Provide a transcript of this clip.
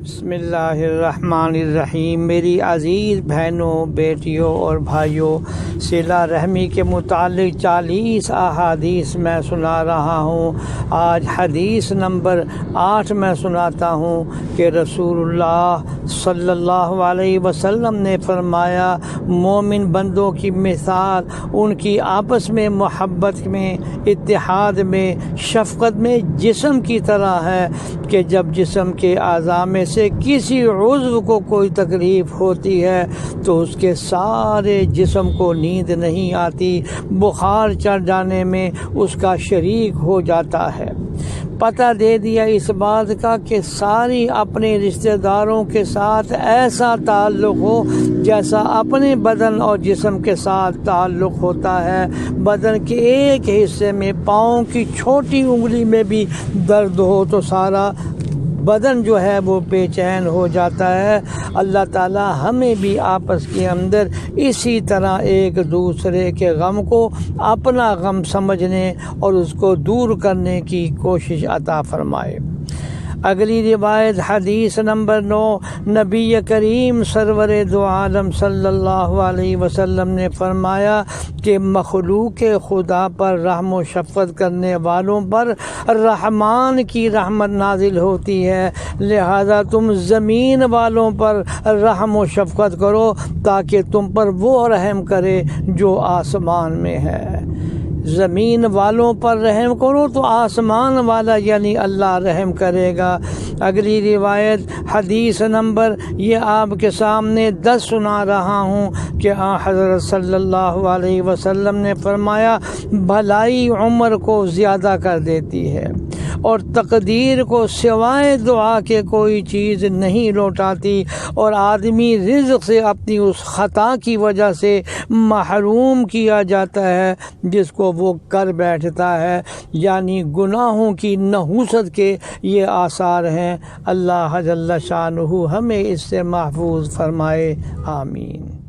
بسم اللہ الرحمن الرحیم۔ میری عزیز بہنوں، بیٹیوں اور بھائیوں، صلہ رحمی کے متعلق 40 احادیث میں سنا رہا ہوں۔ آج حدیث نمبر 8 میں سناتا ہوں کہ رسول اللہ صلی اللہ علیہ وسلم نے فرمایا، مومن بندوں کی مثال ان کی آپس میں محبت میں، اتحاد میں، شفقت میں جسم کی طرح ہے کہ جب جسم کے اعضاء میں سے کسی عضو کو کوئی تکلیف ہوتی ہے تو اس کے سارے جسم کو نیند نہیں آتی، بخار چڑھ جانے میں اس کا شریک ہو جاتا ہے۔ پتہ دے دیا اس بات کا کہ ساری اپنے رشتہ داروں کے ساتھ ایسا تعلق ہو جیسا اپنے بدن اور جسم کے ساتھ تعلق ہوتا ہے۔ بدن کے ایک حصے میں، پاؤں کی چھوٹی انگلی میں بھی درد ہو تو سارا بدن جو ہے وہ بے چین ہو جاتا ہے۔ اللہ تعالی ہمیں بھی آپس کے اندر اسی طرح ایک دوسرے کے غم کو اپنا غم سمجھنے اور اس کو دور کرنے کی کوشش عطا فرمائے۔ اگلی روایت حدیث نمبر 9، نبی کریم سرور دو عالم صلی اللہ علیہ وسلم نے فرمایا کہ مخلوق خدا پر رحم و شفقت کرنے والوں پر رحمان کی رحمت نازل ہوتی ہے، لہذا تم زمین والوں پر رحم و شفقت کرو تاکہ تم پر وہ رحم کرے جو آسمان میں ہے۔ زمین والوں پر رحم کرو تو آسمان والا یعنی اللہ رحم کرے گا۔ اگلی روایت حدیث نمبر یہ آپ کے سامنے 10 سنا رہا ہوں کہ حضرت صلی اللہ علیہ وسلم نے فرمایا، بھلائی عمر کو زیادہ کر دیتی ہے اور تقدیر کو سوائے دعا کے کوئی چیز نہیں لوٹاتی، اور آدمی رزق سے اپنی اس خطا کی وجہ سے محروم کیا جاتا ہے جس کو وہ کر بیٹھتا ہے، یعنی گناہوں کی نحوست کے یہ آثار ہیں۔ اللہ جل شانہ ہمیں اس سے محفوظ فرمائے، آمین۔